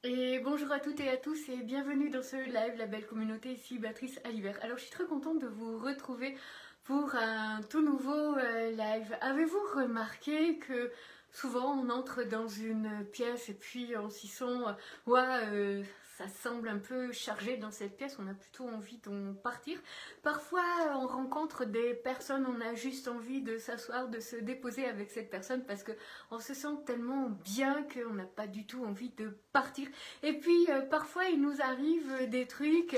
Et bonjour à toutes et à tous et bienvenue dans ce live, la belle communauté, ici Béatrice Alibert. Alors je suis très contente de vous retrouver pour un tout nouveau live. Avez-vous remarqué que souvent on entre dans une pièce et puis on s'y sent, ça semble un peu chargé dans cette pièce, on a plutôt envie d'en partir. Parfois on rencontre des personnes, on a juste envie de s'asseoir, de se déposer avec cette personne parce que on se sent tellement bien qu'on n'a pas du tout envie de partir. Et puis parfois il nous arrive des trucs,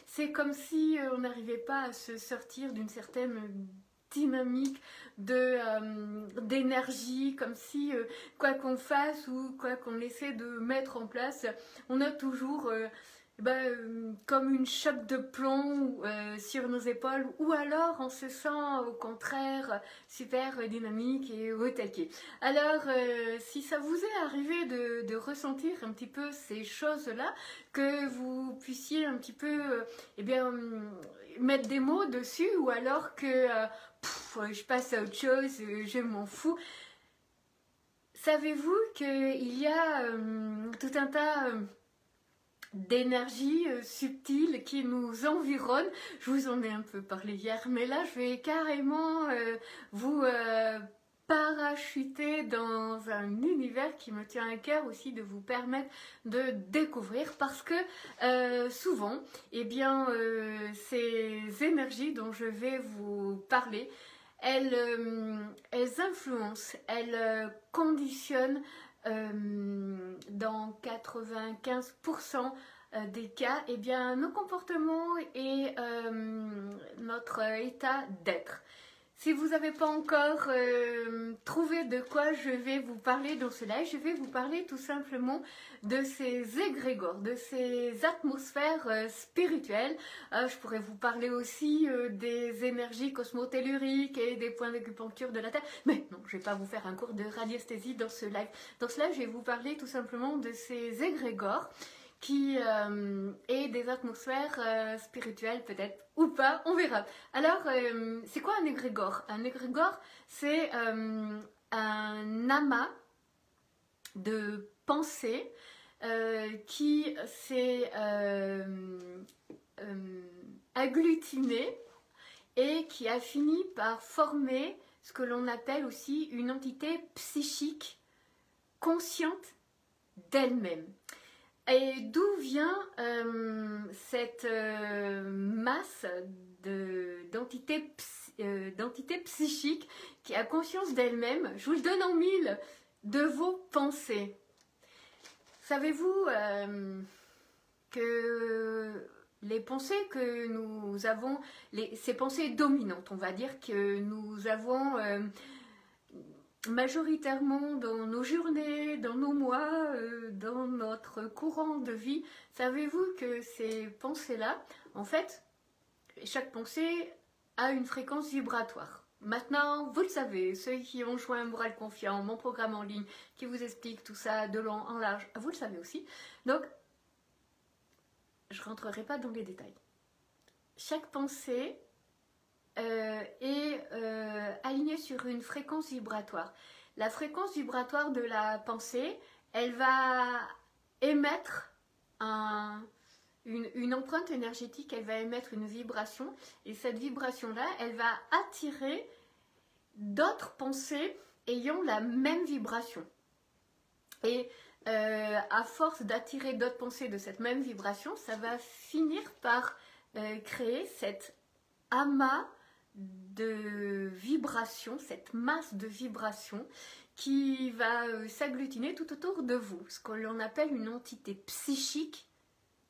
c'est comme si on n'arrivait pas à se sortir d'une certaine dynamique d'énergie, comme si quoi qu'on fasse ou quoi qu'on essaie de mettre en place, on a toujours comme une chape de plomb sur nos épaules, ou alors on se sent au contraire super dynamique et au taquet. Alors si ça vous est arrivé de ressentir un petit peu ces choses-là, que vous puissiez un petit peu mettre des mots dessus, ou alors que je passe à autre chose, je m'en fous. Savez-vous qu'il y a tout un tas d'énergie subtile qui nous environne. Je vous en ai un peu parlé hier, mais là je vais carrément vous parachuter dans un univers qui me tient à cœur aussi de vous permettre de découvrir, parce que souvent, ces énergies dont je vais vous parler, elles influencent, elles conditionnent dans 95% des cas, nos comportements et notre état d'être. Si vous n'avez pas encore trouvé de quoi je vais vous parler dans ce live, je vais vous parler tout simplement de ces égrégores, de ces atmosphères spirituelles. Je pourrais vous parler aussi des énergies cosmotelluriques et des points d'acupuncture de la Terre. Mais non, je ne vais pas vous faire un cours de radiesthésie dans ce live. Dans ce live, je vais vous parler tout simplement de ces égrégores et des atmosphères spirituelles peut-être, ou pas, on verra. Alors, c'est quoi un égrégore? Un égrégore, c'est un amas de pensées qui s'est agglutiné et qui a fini par former ce que l'on appelle aussi une entité psychique consciente d'elle-même. Et d'où vient cette masse d'entités psychiques qui a conscience d'elle-même? Je vous le donne en mille, de vos pensées. Savez-vous que les pensées que nous avons, ces pensées dominantes, on va dire, que nous avons majoritairement dans nos journées, dans nos mois, dans notre courant de vie, savez-vous que ces pensées-là, en fait, chaque pensée a une fréquence vibratoire. Maintenant, vous le savez, ceux qui ont joint Moral Confiant, mon programme en ligne, qui vous explique tout ça de long en large, vous le savez aussi. Donc, je ne rentrerai pas dans les détails. Chaque pensée est alignée sur une fréquence vibratoire. La fréquence vibratoire de la pensée, elle va émettre une empreinte énergétique, elle va émettre une vibration, et cette vibration-là, elle va attirer d'autres pensées ayant la même vibration. Et à force d'attirer d'autres pensées de cette même vibration, ça va finir par créer cet amas de vibrations, cette masse de vibrations qui va s'agglutiner tout autour de vous, ce que l'on appelle une entité psychique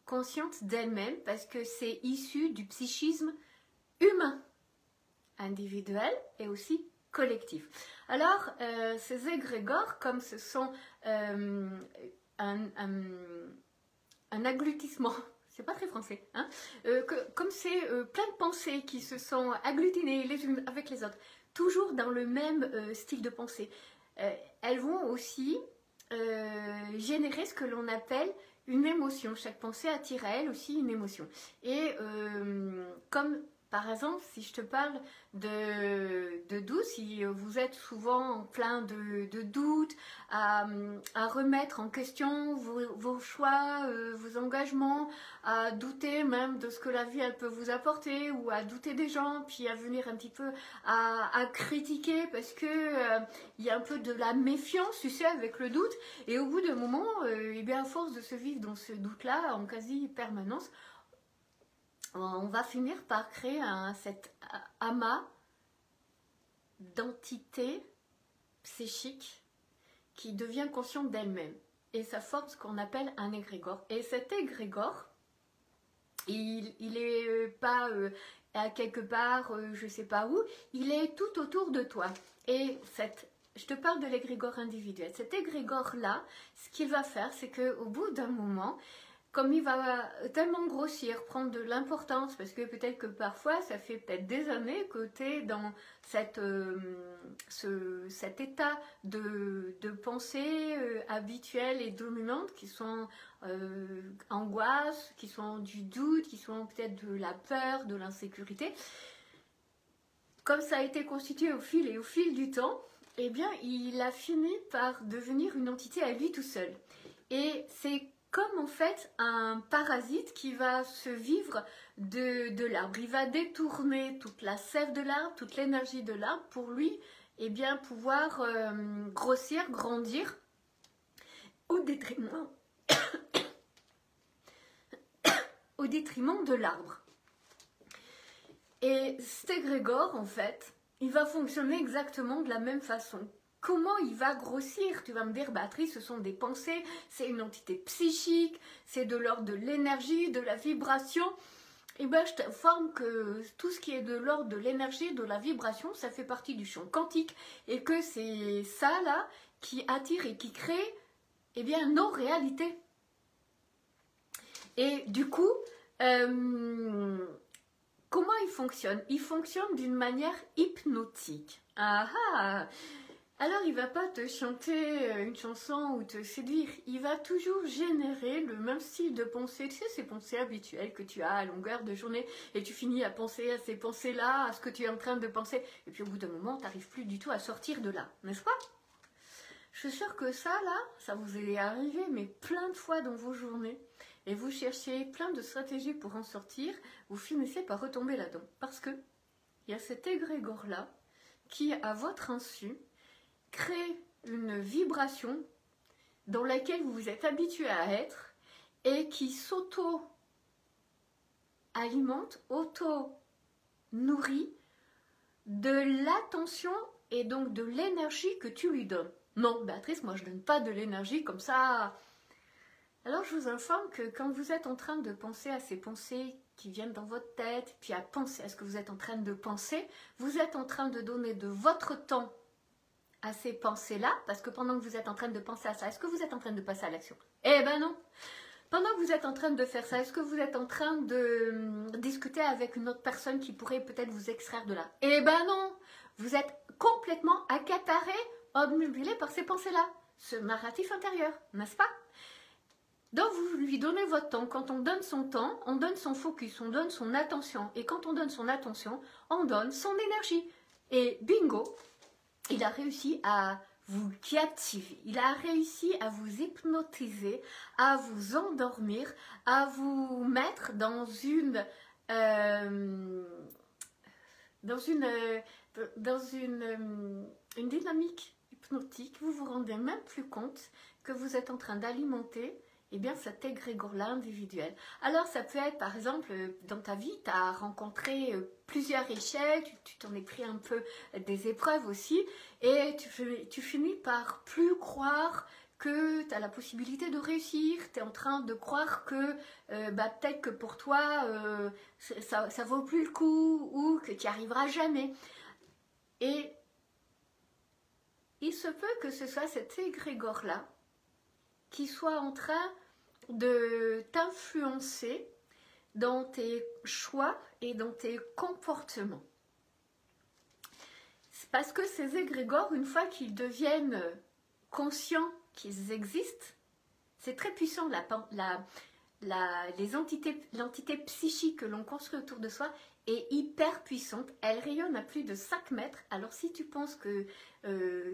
consciente d'elle-même, parce que c'est issu du psychisme humain, individuel et aussi collectif. Alors, ces égrégores, comme ce sont un agglutissement, c'est pas très français, hein, comme c'est plein de pensées qui se sont agglutinées les unes avec les autres, toujours dans le même style de pensée, elles vont aussi générer ce que l'on appelle une émotion. Chaque pensée attire à elle aussi une émotion. Et comme par exemple, si je te parle de doute, si vous êtes souvent plein de doutes, à remettre en question vos choix, vos engagements, à douter même de ce que la vie elle peut vous apporter, ou à douter des gens, puis à venir un petit peu à critiquer parce que il y a un peu de la méfiance, tu sais, avec le doute. Et au bout d'un moment, et bien à force de se vivre dans ce doute-là en quasi permanence, on va finir par créer cet amas d'entités psychiques qui devient consciente d'elle-même. Et ça forme ce qu'on appelle un égrégore. Et cet égrégore, il est pas à quelque part, je sais pas où, il est tout autour de toi. Et je te parle de l'égrégore individuel. Cet égrégore-là, ce qu'il va faire, c'est qu'au bout d'un moment, comme il va tellement grossir, prendre de l'importance, parce que peut-être que parfois, ça fait peut-être des années que tu es dans cet état de pensée habituelle et dominante, qui sont angoisse, qui sont du doute, qui sont peut-être de la peur, de l'insécurité. Comme ça a été constitué au fil du temps, eh bien, il a fini par devenir une entité à lui tout seul. Et c'est comme en fait un parasite qui va se vivre de l'arbre. Il va détourner toute la sève de l'arbre, toute l'énergie de l'arbre pour lui, eh bien, pouvoir grossir, grandir au détriment, au détriment de l'arbre. Et cet égrégore, en fait, il va fonctionner exactement de la même façon. Comment il va grossir? Tu vas me dire, Béatrice, ce sont des pensées, c'est une entité psychique, c'est de l'ordre de l'énergie, de la vibration. Et bien, je t'informe que tout ce qui est de l'ordre de l'énergie, de la vibration, ça fait partie du champ quantique. Et que c'est ça, là, qui attire et qui crée, eh bien, nos réalités. Et du coup, comment il fonctionne? Il fonctionne d'une manière hypnotique. Ah ah! Alors il ne va pas te chanter une chanson ou te séduire, il va toujours générer le même style de pensée, tu sais, ces pensées habituelles que tu as à longueur de journée, et tu finis à penser à ces pensées-là, à ce que tu es en train de penser, et puis au bout d'un moment, tu n'arrives plus du tout à sortir de là, n'est-ce pas? Je suis sûre que ça, là, ça vous est arrivé, mais plein de fois dans vos journées, et vous cherchez plein de stratégies pour en sortir, vous finissez par retomber là-dedans, parce que il y a cet égrégore-là qui, à votre insu, crée une vibration dans laquelle vous vous êtes habitué à être et qui s'auto-alimente, auto-nourrit de l'attention et donc de l'énergie que tu lui donnes. Non, Béatrice, moi je ne donne pas de l'énergie comme ça. Alors je vous informe que quand vous êtes en train de penser à ces pensées qui viennent dans votre tête, puis à penser à ce que vous êtes en train de penser, vous êtes en train de donner de votre temps à ces pensées-là, parce que pendant que vous êtes en train de penser à ça, est-ce que vous êtes en train de passer à l'action? Eh ben non. Pendant que vous êtes en train de faire ça, est-ce que vous êtes en train de discuter avec une autre personne qui pourrait peut-être vous extraire de là? Eh ben non. Vous êtes complètement accaparé, obnubilé par ces pensées-là, ce narratif intérieur, n'est-ce pas? Donc vous lui donnez votre temps. Quand on donne son temps, on donne son focus, on donne son attention. Et quand on donne son attention, on donne son énergie. Et bingo, il a réussi à vous captiver, il a réussi à vous hypnotiser, à vous endormir, à vous mettre dans une dynamique hypnotique. Vous vous rendez même plus compte que vous êtes en train d'alimenter eh bien, cet égrégore-là individuel. Alors, ça peut être, par exemple, dans ta vie, tu as rencontré plusieurs échecs, tu t'en es pris un peu des épreuves aussi, et tu finis par plus croire que tu as la possibilité de réussir, tu es en train de croire que peut-être que pour toi, ça vaut plus le coup, ou que tu n'y arriveras jamais. Et il se peut que ce soit cet égrégore-là qui soit en train de t'influencer dans tes choix et dans tes comportements. C'est parce que ces égrégores, une fois qu'ils deviennent conscients qu'ils existent, c'est très puissant, l'entité psychique que l'on construit autour de soi est hyper puissante. Elle rayonne à plus de 5 mètres. Alors si tu penses que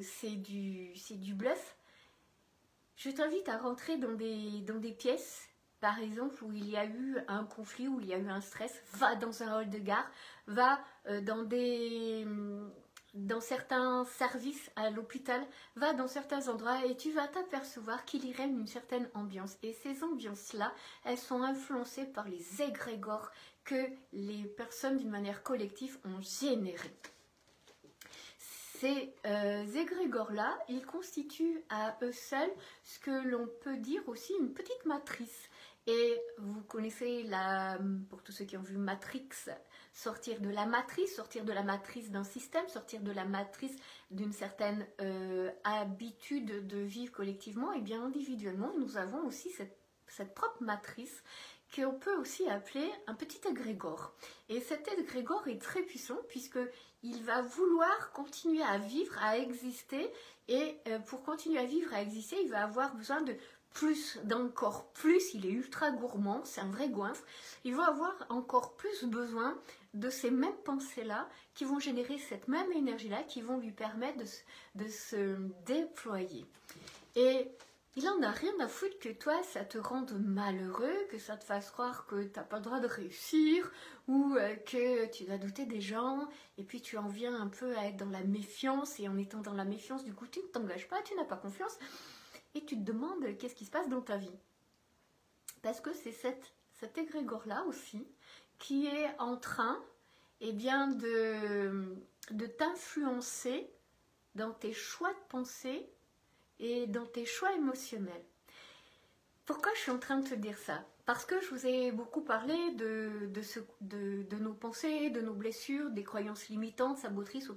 c'est du bluff, je t'invite à rentrer dans des pièces, par exemple, où il y a eu un conflit, où il y a eu un stress. Va dans un hall de gare, va dans certains services à l'hôpital, va dans certains endroits et tu vas t'apercevoir qu'il y règne une certaine ambiance. Et ces ambiances-là, elles sont influencées par les égrégores que les personnes d'une manière collective ont générés. Ces égrégores-là, ils constituent à eux seuls ce que l'on peut dire aussi une petite matrice. Et vous connaissez, pour tous ceux qui ont vu Matrix, sortir de la matrice d'un système, sortir de la matrice d'une certaine habitude de vivre collectivement, et bien individuellement, nous avons aussi cette propre matrice qu'on peut aussi appeler un petit égrégore. Et cet égrégore est très puissant puisqu'il va vouloir continuer à vivre, à exister, et pour continuer à vivre, à exister, il va avoir besoin de plus, d'encore plus. Il est ultra gourmand, c'est un vrai goinfre. Il va avoir encore plus besoin de ces mêmes pensées-là qui vont générer cette même énergie-là, qui vont lui permettre de se déployer. Et il en a rien à foutre que toi, ça te rende malheureux, que ça te fasse croire que tu n'as pas le droit de réussir, ou que tu dois douter des gens, et puis tu en viens un peu à être dans la méfiance, et en étant dans la méfiance, du coup, tu ne t'engages pas, tu n'as pas confiance, et tu te demandes qu'est-ce qui se passe dans ta vie. Parce que c'est cet égrégore-là aussi qui est en train de t'influencer dans tes choix de pensée et dans tes choix émotionnels. Pourquoi je suis en train de te dire ça? Parce que je vous ai beaucoup parlé de nos pensées, de nos blessures, des croyances limitantes, sabotrices,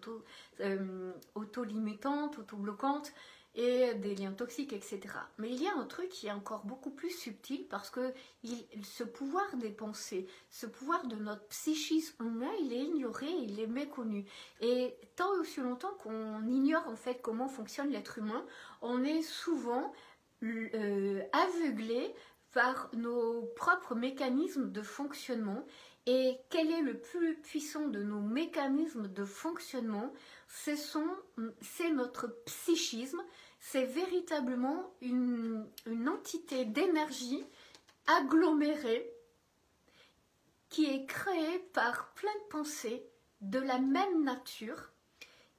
auto-limitantes, auto-bloquantes, et des liens toxiques, etc. Mais il y a un truc qui est encore beaucoup plus subtil parce que ce pouvoir des pensées, ce pouvoir de notre psychisme humain, il est ignoré, il est méconnu. Et tant aussi longtemps qu'on ignore en fait comment fonctionne l'être humain, on est souvent aveuglé par nos propres mécanismes de fonctionnement. Et quel est le plus puissant de nos mécanismes de fonctionnement? C'est notre psychisme. C'est véritablement une entité d'énergie agglomérée qui est créée par plein de pensées de la même nature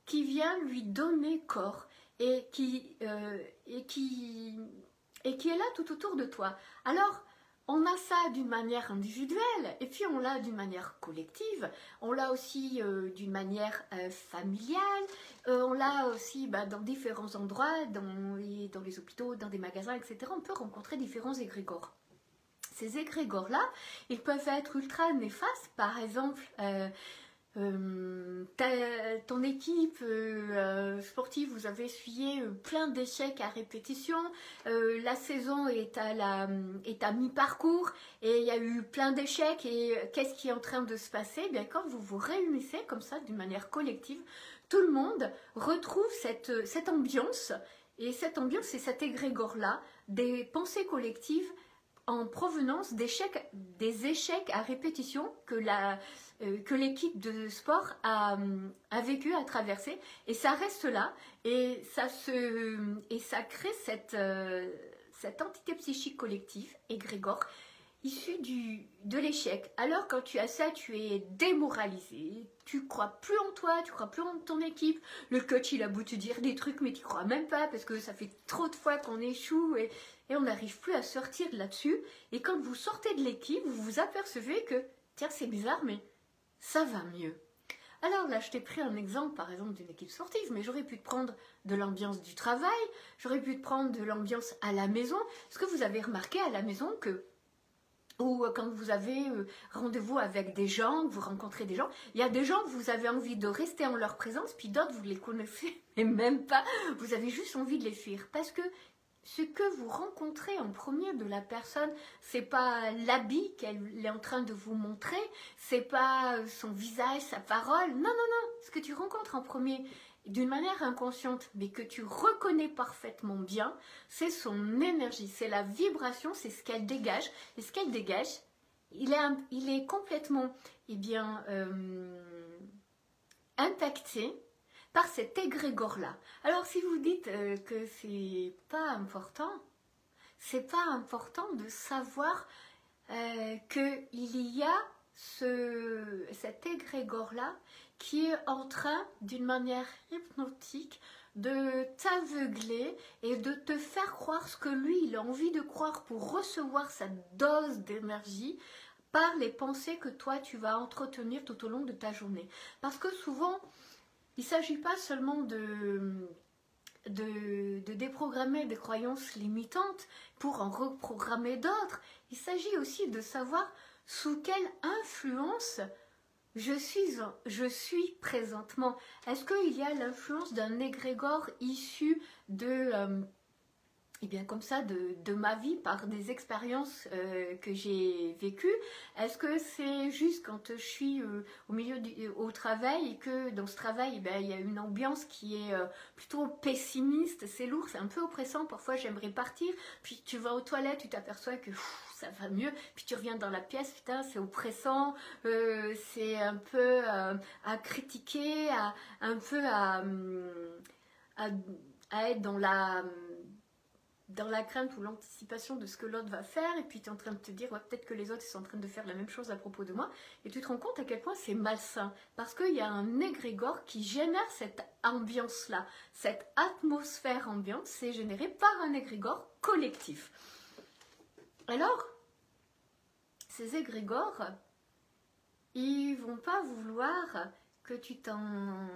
qui vient lui donner corps et qui est là tout autour de toi. Alors, on a ça d'une manière individuelle et puis on l'a d'une manière collective, on l'a aussi d'une manière familiale, on l'a aussi dans différents endroits, dans les hôpitaux, dans des magasins, etc. On peut rencontrer différents égrégores. Ces égrégores-là, ils peuvent être ultra néfastes, par exemple... ton équipe sportive, vous avez essuyé plein d'échecs à répétition, la saison est à mi-parcours et il y a eu plein d'échecs et qu'est-ce qui est en train de se passer? Bien, quand vous vous réunissez comme ça d'une manière collective, tout le monde retrouve cette ambiance, et cette ambiance, c'est cet égrégore-là des pensées collectives en provenance des échecs à répétition que l'équipe de sport a vécu, a traversé, et ça reste là, et ça crée cette entité psychique collective, égrégore, issue de l'échec. Alors quand tu as ça, tu es démoralisé, tu crois plus en toi, tu crois plus en ton équipe, le coach il a beau te dire des trucs mais tu crois même pas parce que ça fait trop de fois qu'on échoue et on n'arrive plus à sortir de là-dessus. Et quand vous sortez de l'équipe, vous vous apercevez que, tiens, c'est bizarre, mais ça va mieux. Alors là, je t'ai pris un exemple, par exemple, d'une équipe sportive, mais j'aurais pu te prendre de l'ambiance du travail, j'aurais pu te prendre de l'ambiance à la maison. Est-ce que vous avez remarqué à la maison ou quand vous avez rendez-vous avec des gens, que vous rencontrez des gens, il y a des gens que vous avez envie de rester en leur présence, puis d'autres, vous les connaissez, et même pas, vous avez juste envie de les fuir, parce que ce que vous rencontrez en premier de la personne, c'est pas l'habit qu'elle est en train de vous montrer, c'est pas son visage, sa parole. Non, non, non. Ce que tu rencontres en premier, d'une manière inconsciente, mais que tu reconnais parfaitement bien, c'est son énergie, c'est la vibration, c'est ce qu'elle dégage. Et ce qu'elle dégage, il est complètement eh bien, impacté par cet égrégore-là. Alors si vous dites que c'est pas important de savoir qu'il y a cet égrégore-là qui est en train, d'une manière hypnotique, de t'aveugler et de te faire croire ce que lui, il a envie de croire pour recevoir cette dose d'énergie par les pensées que toi, tu vas entretenir tout au long de ta journée. Parce que souvent, il ne s'agit pas seulement de déprogrammer des croyances limitantes pour en reprogrammer d'autres. Il s'agit aussi de savoir sous quelle influence je suis présentement. Est-ce qu'il y a l'influence d'un égrégore issu de, eh bien comme ça, de ma vie par des expériences que j'ai vécues? Est-ce que c'est juste quand je suis au milieu au travail et que dans ce travail, eh bien, il y a une ambiance qui est plutôt pessimiste, c'est lourd, c'est un peu oppressant, parfois j'aimerais partir, puis tu vas aux toilettes, tu t'aperçois que ça va mieux, puis tu reviens dans la pièce, putain c'est oppressant, c'est un peu à critiquer, un peu à être dans la crainte ou l'anticipation de ce que l'autre va faire, et puis tu es en train de te dire ouais, peut-être que les autres sont en train de faire la même chose à propos de moi, et tu te rends compte à quel point c'est malsain, parce qu'il y a un égrégore qui génère cette ambiance-là, cette atmosphère ambiante, c'est généré par un égrégore collectif. Alors, ces égrégores, ils vont pas vouloir que tu t'en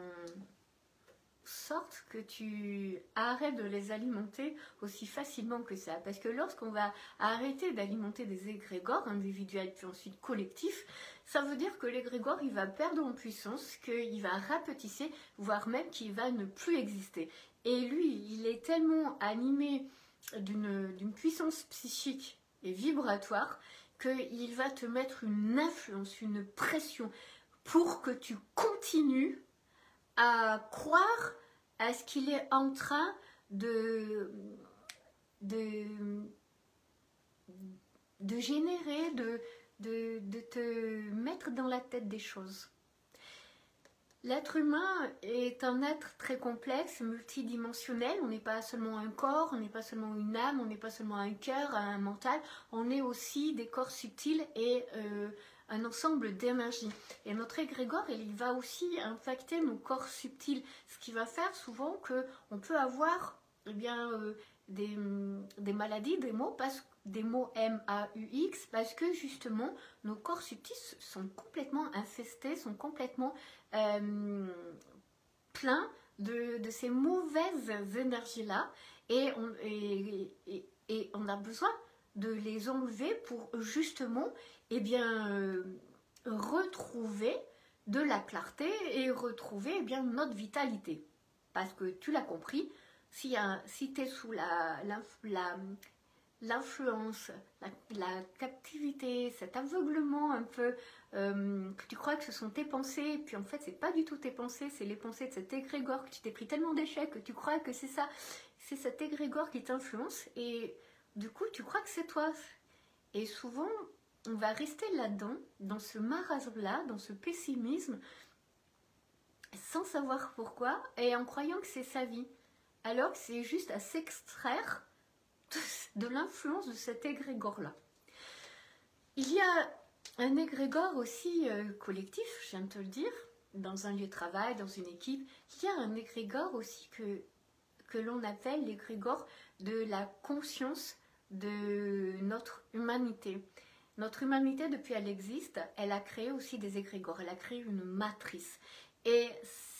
sorte, que tu arrêtes de les alimenter aussi facilement que ça. Parce que lorsqu'on va arrêter d'alimenter des égrégores individuels puis ensuite collectifs, ça veut dire que l'égrégore il va perdre en puissance, qu'il va rapetisser, voire même qu'il va ne plus exister. Et lui, il est tellement animé d'une puissance psychique et vibratoire qu'il va te mettre une influence, une pression pour que tu continues à croire à ce qu'il est en train de générer, de te mettre dans la tête des choses. L'être humain est un être très complexe, multidimensionnel. On n'est pas seulement un corps, on n'est pas seulement une âme, on n'est pas seulement un cœur, un mental. On est aussi des corps subtils et un ensemble d'énergie. Et notre égrégore, il va aussi impacter nos corps subtils, ce qui va faire souvent qu'on peut avoir eh bien, des maladies, des maux MAUX, parce que justement nos corps subtils sont complètement infestés, sont complètement pleins de ces mauvaises énergies-là, et on a besoin de les enlever pour justement eh bien, retrouver de la clarté et retrouver eh bien, notre vitalité. Parce que tu l'as compris, si tu es sous l'influence, la captivité, cet aveuglement un peu, que tu crois que ce sont tes pensées, puis en fait c'est pas du tout tes pensées, c'est les pensées de cet égrégore, que tu t'es pris tellement d'échecs que tu crois que c'est ça, c'est cet égrégore qui t'influence, et du coup tu crois que c'est toi. Et souvent on va rester là-dedans, dans ce marasme-là, dans ce pessimisme, sans savoir pourquoi, et en croyant que c'est sa vie, alors que c'est juste à s'extraire de l'influence de cet égrégore-là. Il y a un égrégore aussi collectif, je viens de te le dire, dans un lieu de travail, dans une équipe. Il y a un égrégore aussi que l'on appelle l'égrégore de la conscience de notre humanité. Notre humanité, depuis qu'elle existe, elle a créé aussi des égrégores, elle a créé une matrice. Et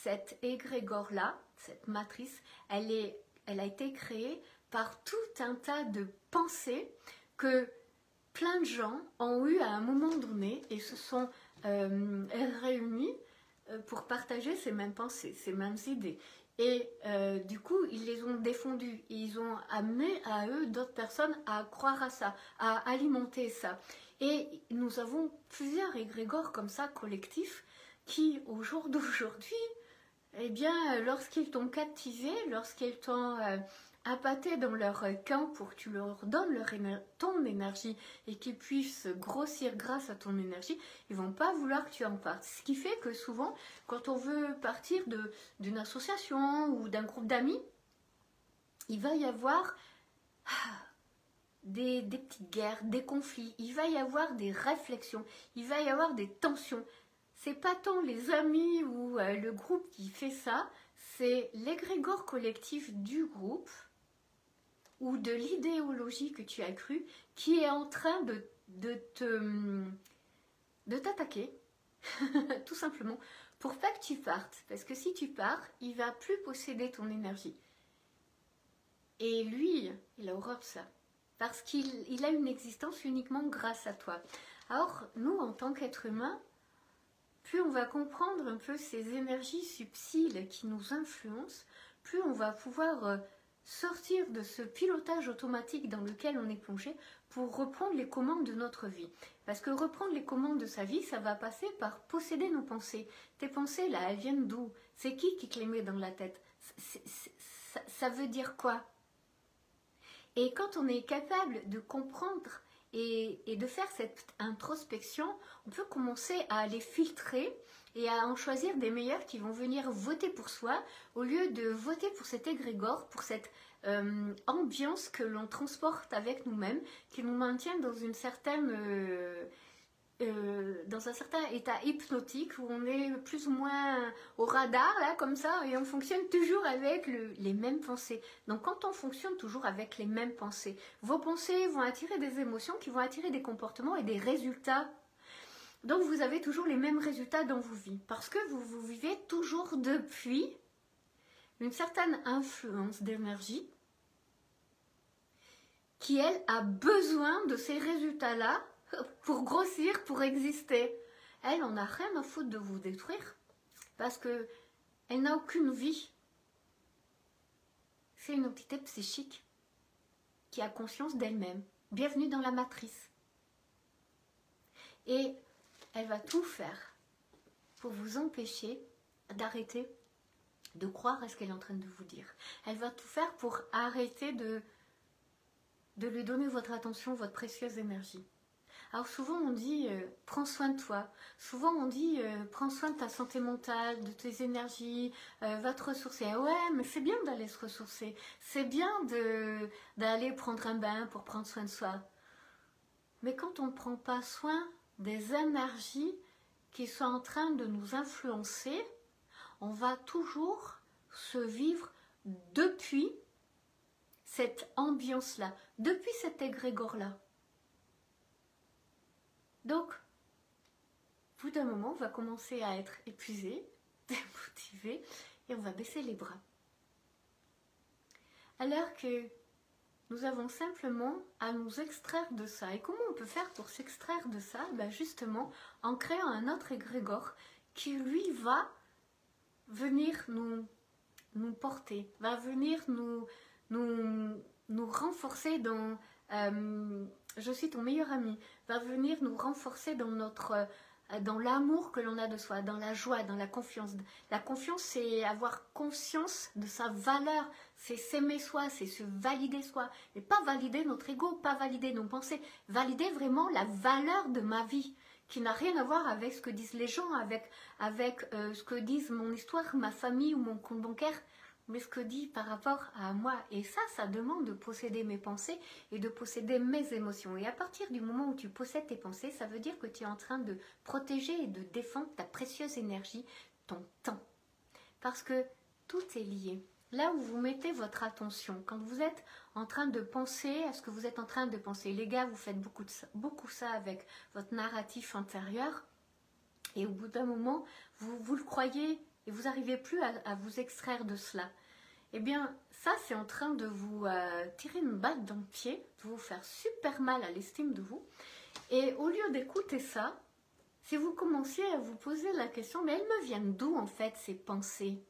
cet égrégore-là, cette matrice, elle a été créée par tout un tas de pensées que plein de gens ont eu à un moment donné et se sont réunis pour partager ces mêmes pensées, ces mêmes idées. Et du coup, ils les ont défendues. Ils ont amené à eux d'autres personnes à croire à ça, à alimenter ça. Et nous avons plusieurs égrégores comme ça, collectifs, qui, au jour d'aujourd'hui, eh bien, lorsqu'ils t'ont captivé, lorsqu'ils t'ont appâtés dans leur camp pour que tu leur donnes ton énergie et qu'ils puissent grossir grâce à ton énergie, ils vont pas vouloir que tu en partes. Ce qui fait que souvent, quand on veut partir d'une association ou d'un groupe d'amis, il va y avoir des petites guerres, des conflits, il va y avoir des réflexions, il va y avoir des tensions. C'est pas tant les amis ou le groupe qui fait ça, c'est l'égrégore collectif du groupe ou de l'idéologie que tu as cru qui est en train de t'attaquer, tout simplement, pour pas que tu partes. Parce que si tu pars, il va plus posséder ton énergie. Et lui, il a horreur de ça. Parce qu'il a une existence uniquement grâce à toi. Alors, nous, en tant qu'êtres humains, plus on va comprendre un peu ces énergies subtiles qui nous influencent, plus on va pouvoir sortir de ce pilotage automatique dans lequel on est plongé pour reprendre les commandes de notre vie. Parce que reprendre les commandes de sa vie, ça va passer par posséder nos pensées. Tes pensées, là, elles viennent d'où? C'est qui te les met dans la tête? Ça veut dire quoi? Et quand on est capable de comprendre et de faire cette introspection, on peut commencer à les filtrer et à en choisir des meilleurs qui vont venir voter pour soi au lieu de voter pour cet égrégore, pour cette ambiance que l'on transporte avec nous-mêmes, qui nous maintient dans une certaine... dans un certain état hypnotique où on est plus ou moins au radar, là, comme ça, et on fonctionne toujours avec les mêmes pensées. Donc, quand on fonctionne toujours avec les mêmes pensées, vos pensées vont attirer des émotions qui vont attirer des comportements et des résultats. Donc, vous avez toujours les mêmes résultats dans vos vies, parce que vous vivez toujours depuis une certaine influence d'énergie qui, elle, a besoin de ces résultats-là pour grossir, pour exister. Elle, on n'a rien à foutre de vous détruire parce que elle n'a aucune vie. C'est une entité psychique qui a conscience d'elle-même. Bienvenue dans la matrice. Et elle va tout faire pour vous empêcher d'arrêter de croire à ce qu'elle est en train de vous dire. Elle va tout faire pour arrêter de lui donner votre attention, votre précieuse énergie. Alors souvent on dit prends soin de toi, souvent on dit prends soin de ta santé mentale, de tes énergies, va te ressourcer. Ah ouais, mais c'est bien d'aller se ressourcer, c'est bien d'aller prendre un bain pour prendre soin de soi. Mais quand on ne prend pas soin des énergies qui sont en train de nous influencer, on va toujours se vivre depuis cette ambiance-là, depuis cet égrégore-là. Donc, au bout d'un moment, on va commencer à être épuisé, démotivé, et on va baisser les bras. Alors que nous avons simplement à nous extraire de ça. Et comment on peut faire pour s'extraire de ça? Ben justement, en créant un autre égrégore qui, lui, va venir nous porter, va venir nous renforcer dans... je suis ton meilleur ami, va venir nous renforcer dans l'amour que l'on a de soi, dans la joie, dans la confiance. La confiance, c'est avoir conscience de sa valeur, c'est s'aimer soi, c'est se valider soi. Mais pas valider notre ego, pas valider nos pensées, valider vraiment la valeur de ma vie, qui n'a rien à voir avec ce que disent les gens, avec ce que disent mon histoire, ma famille ou mon compte bancaire, mais ce que dit par rapport à moi. Et ça demande de posséder mes pensées et de posséder mes émotions. Et à partir du moment où tu possèdes tes pensées, ça veut dire que tu es en train de protéger et de défendre ta précieuse énergie, ton temps. Parce que tout est lié. Là où vous mettez votre attention, quand vous êtes en train de penser à ce que vous êtes en train de penser, les gars, vous faites beaucoup ça avec votre narratif intérieur, et au bout d'un moment, vous le croyez et vous n'arrivez plus à vous extraire de cela. Eh bien, ça, c'est en train de vous tirer une balle dans le pied, de vous faire super mal à l'estime de vous. Et au lieu d'écouter ça, si vous commenciez à vous poser la question, mais elles me viennent d'où en fait ces pensées?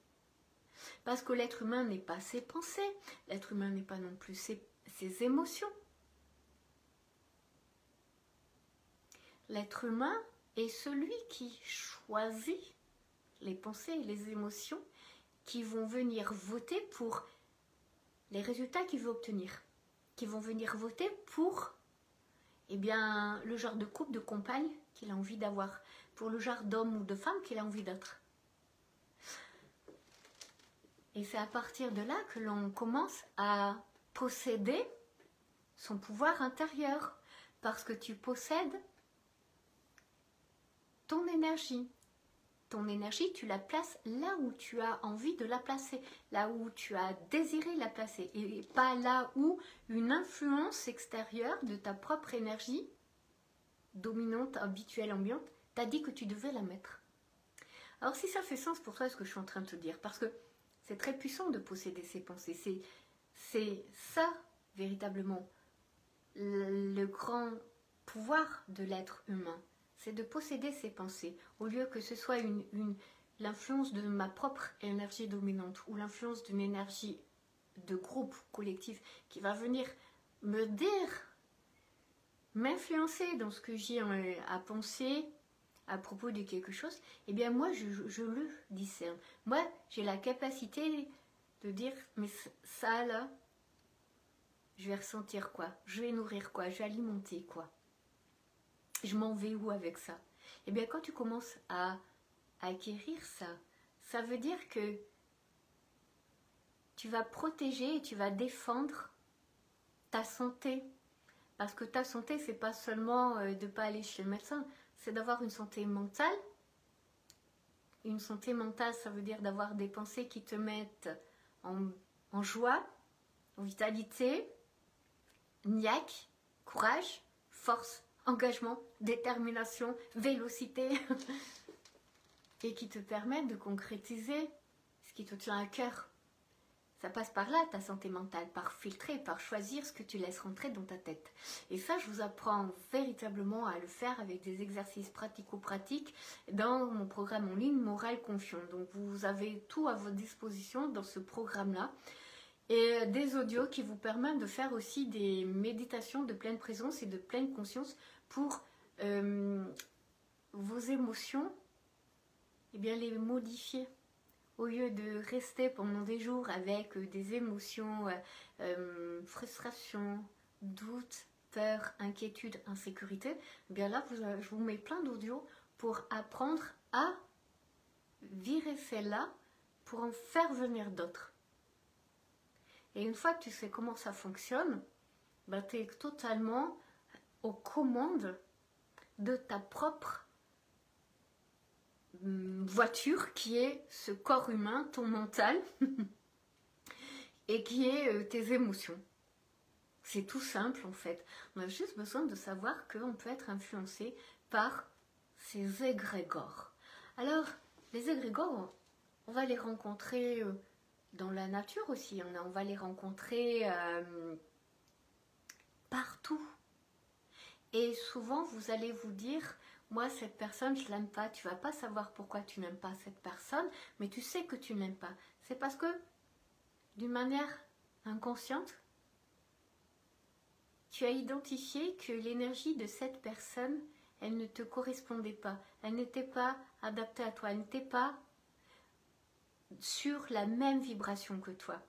Parce que l'être humain n'est pas ses pensées, l'être humain n'est pas non plus ses émotions. L'être humain est celui qui choisit les pensées et les émotions qui vont venir voter pour les résultats qu'il veut obtenir, qui vont venir voter pour eh bien, le genre de couple, de compagne qu'il a envie d'avoir, pour le genre d'homme ou de femme qu'il a envie d'être. Et c'est à partir de là que l'on commence à posséder son pouvoir intérieur, parce que tu possèdes ton énergie. Ton énergie, tu la places là où tu as envie de la placer, là où tu as désiré la placer, et pas là où une influence extérieure de ta propre énergie, dominante, habituelle, ambiante, t'a dit que tu devais la mettre. Alors si ça fait sens pour toi ce que je suis en train de te dire, parce que c'est très puissant de posséder ses pensées, c'est ça véritablement le grand pouvoir de l'être humain. C'est de posséder ses pensées, au lieu que ce soit l'influence de ma propre énergie dominante ou l'influence d'une énergie de groupe, collectif, qui va venir me dire, m'influencer dans ce que j'ai à penser à propos de quelque chose. Eh bien moi, je le discerne. Moi, j'ai la capacité de dire, mais ça là, je vais ressentir quoi? Je vais nourrir quoi? Je vais alimenter quoi? Je m'en vais où avec ça? Eh bien, quand tu commences à acquérir ça, ça veut dire que tu vas protéger et tu vas défendre ta santé. Parce que ta santé, c'est pas seulement de ne pas aller chez le médecin, c'est d'avoir une santé mentale. Une santé mentale, ça veut dire d'avoir des pensées qui te mettent en joie, en vitalité, niaque, courage, force, engagement, détermination, vélocité et qui te permettent de concrétiser ce qui te tient à cœur. Ça passe par là, ta santé mentale, par filtrer, par choisir ce que tu laisses rentrer dans ta tête. Et ça, je vous apprends véritablement à le faire avec des exercices pratico-pratiques dans mon programme en ligne Morale Confiant. Donc vous avez tout à votre disposition dans ce programme-là. Et des audios qui vous permettent de faire aussi des méditations de pleine présence et de pleine conscience pour vos émotions, eh bien les modifier. Au lieu de rester pendant des jours avec des émotions, frustration, doute, peur, inquiétude, insécurité, eh bien là, je vous mets plein d'audios pour apprendre à virer celles-là pour en faire venir d'autres. Et une fois que tu sais comment ça fonctionne, ben, tu es totalement aux commandes de ta propre voiture qui est ce corps humain, ton mental, et qui est tes émotions. C'est tout simple en fait. On a juste besoin de savoir qu'on peut être influencé par ces égrégores. Alors, les égrégores, on va les rencontrer dans la nature aussi. On va les rencontrer partout. Et souvent, vous allez vous dire, moi, cette personne, je l'aime pas. Tu vas pas savoir pourquoi tu n'aimes pas cette personne, mais tu sais que tu n'aimes pas. C'est parce que, d'une manière inconsciente, tu as identifié que l'énergie de cette personne, elle ne te correspondait pas. Elle n'était pas adaptée à toi. Elle n'était pas sur la même vibration que toi.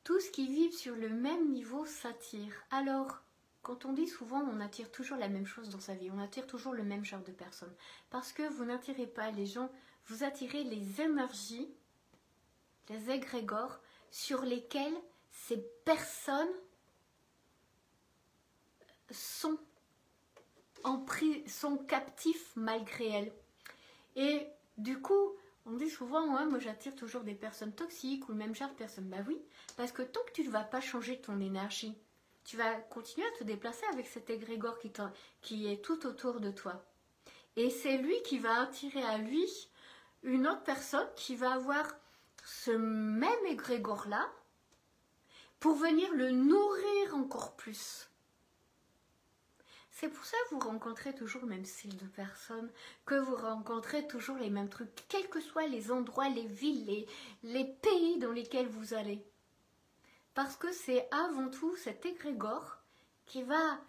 Tout ce qui vibre sur le même niveau s'attire. Alors, quand on dit souvent, on attire toujours la même chose dans sa vie, on attire toujours le même genre de personnes. Parce que vous n'attirez pas les gens, vous attirez les énergies, les égrégores, sur lesquels ces personnes sont captifs malgré elles. Et du coup, on dit souvent, ouais, moi j'attire toujours des personnes toxiques ou le même genre de personnes. Bah oui, parce que tant que tu ne vas pas changer ton énergie, tu vas continuer à te déplacer avec cet égrégore qui est tout autour de toi. Et c'est lui qui va attirer à lui une autre personne qui va avoir ce même égrégore-là pour venir le nourrir encore plus. C'est pour ça que vous rencontrez toujours le même style de personnes, que vous rencontrez toujours les mêmes trucs, quels que soient les endroits, les villes, les pays dans lesquels vous allez. Parce que c'est avant tout cet égrégore qui va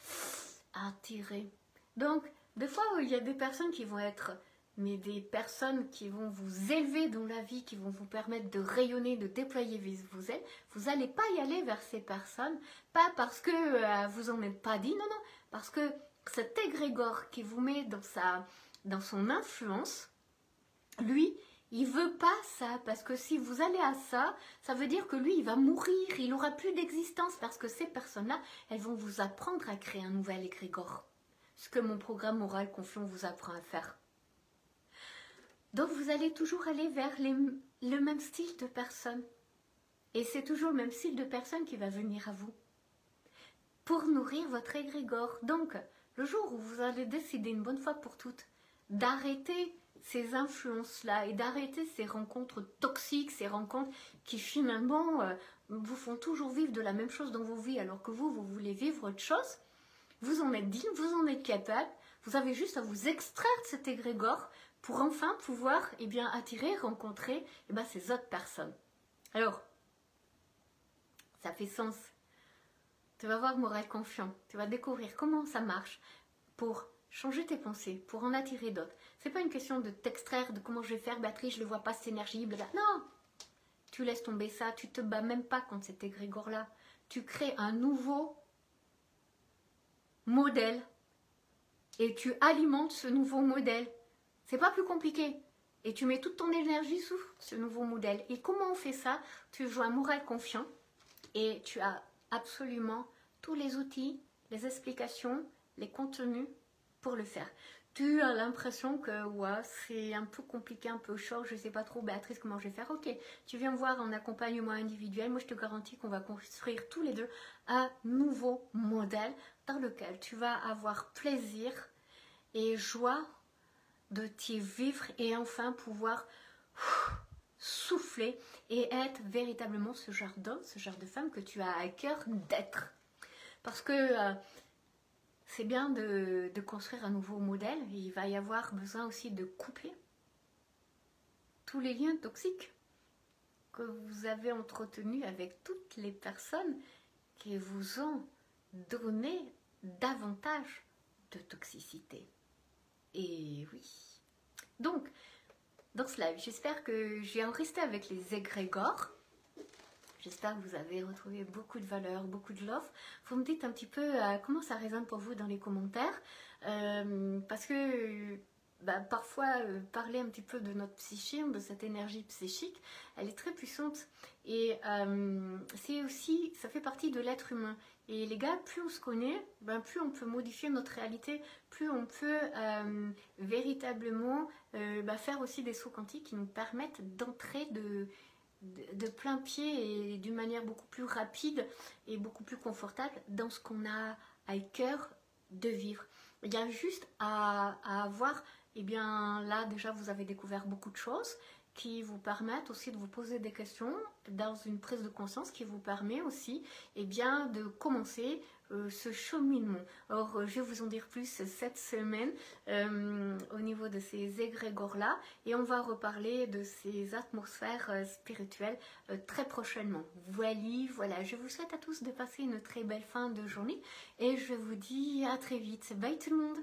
attirer. Donc, des fois, il y a des personnes qui vont être mais des personnes qui vont vous élever dans la vie, qui vont vous permettre de rayonner, de déployer vos ailes, vous n'allez pas y aller vers ces personnes, pas parce que vous en êtes pas dit, non, non, parce que cet égrégore qui vous met dans son influence, lui, il veut pas ça, parce que si vous allez à ça, ça veut dire que lui, il va mourir, il n'aura plus d'existence, parce que ces personnes-là, elles vont vous apprendre à créer un nouvel égrégore. Ce que mon programme Moral Confiant vous apprend à faire. Donc vous allez toujours aller vers le même style de personne. Et c'est toujours le même style de personne qui va venir à vous. Pour nourrir votre égrégore. Donc, le jour où vous allez décider une bonne fois pour toutes d'arrêter ces influences-là et d'arrêter ces rencontres toxiques, ces rencontres qui finalement vous font toujours vivre de la même chose dans vos vies alors que vous voulez vivre autre chose, vous en êtes digne, vous en êtes capable, vous avez juste à vous extraire de cet égrégore pour enfin pouvoir attirer, rencontrer ces autres personnes. Alors, ça fait sens. Tu vas voir Moral Confiant, tu vas découvrir comment ça marche pour changer tes pensées, pour en attirer d'autres. C'est pas une question de t'extraire de comment je vais faire, Béatrice, je ne vois pas cette énergie, blablabla. Non, tu laisses tomber ça, tu te bats même pas contre cet égrégore-là. Tu crées un nouveau modèle et tu alimentes ce nouveau modèle. C'est pas plus compliqué. Et tu mets toute ton énergie sous ce nouveau modèle. Et comment on fait ça? Tu joues à Moral Confiant et tu as absolument tous les outils, les explications, les contenus pour le faire. Tu as l'impression que ouais, c'est un peu compliqué, un peu short, je sais pas trop, Béatrice, comment je vais faire. Ok, tu viens me voir en accompagnement individuel. Moi, je te garantis qu'on va construire tous les deux un nouveau modèle dans lequel tu vas avoir plaisir et joie de t'y vivre et enfin pouvoir souffler et être véritablement ce genre d'homme, ce genre de femme que tu as à cœur d'être. Parce que c'est bien de construire un nouveau modèle. Il va y avoir besoin aussi de couper tous les liens toxiques que vous avez entretenus avec toutes les personnes qui vous ont donné davantage de toxicité. Et oui. Donc, dans ce live, j'espère que je vais en rester avec les égrégores. J'espère que vous avez retrouvé beaucoup de valeur, beaucoup de love. Vous me dites un petit peu comment ça résonne pour vous dans les commentaires. Parce que parfois, parler un petit peu de notre psyché, de cette énergie psychique, elle est très puissante. Et c'est aussi, ça fait partie de l'être humain. Et les gars, plus on se connaît, plus on peut modifier notre réalité, plus on peut véritablement faire aussi des sauts quantiques qui nous permettent d'entrer de plein pied et d'une manière beaucoup plus rapide et beaucoup plus confortable dans ce qu'on a à cœur de vivre. Il y a juste à avoir, là déjà vous avez découvert beaucoup de choses qui vous permettent aussi de vous poser des questions dans une prise de conscience qui vous permet aussi de commencer ce cheminement. Alors je vais vous en dire plus cette semaine au niveau de ces égrégores-là et on va reparler de ces atmosphères spirituelles très prochainement. Voilà, je vous souhaite à tous de passer une très belle fin de journée et je vous dis à très vite. Bye tout le monde!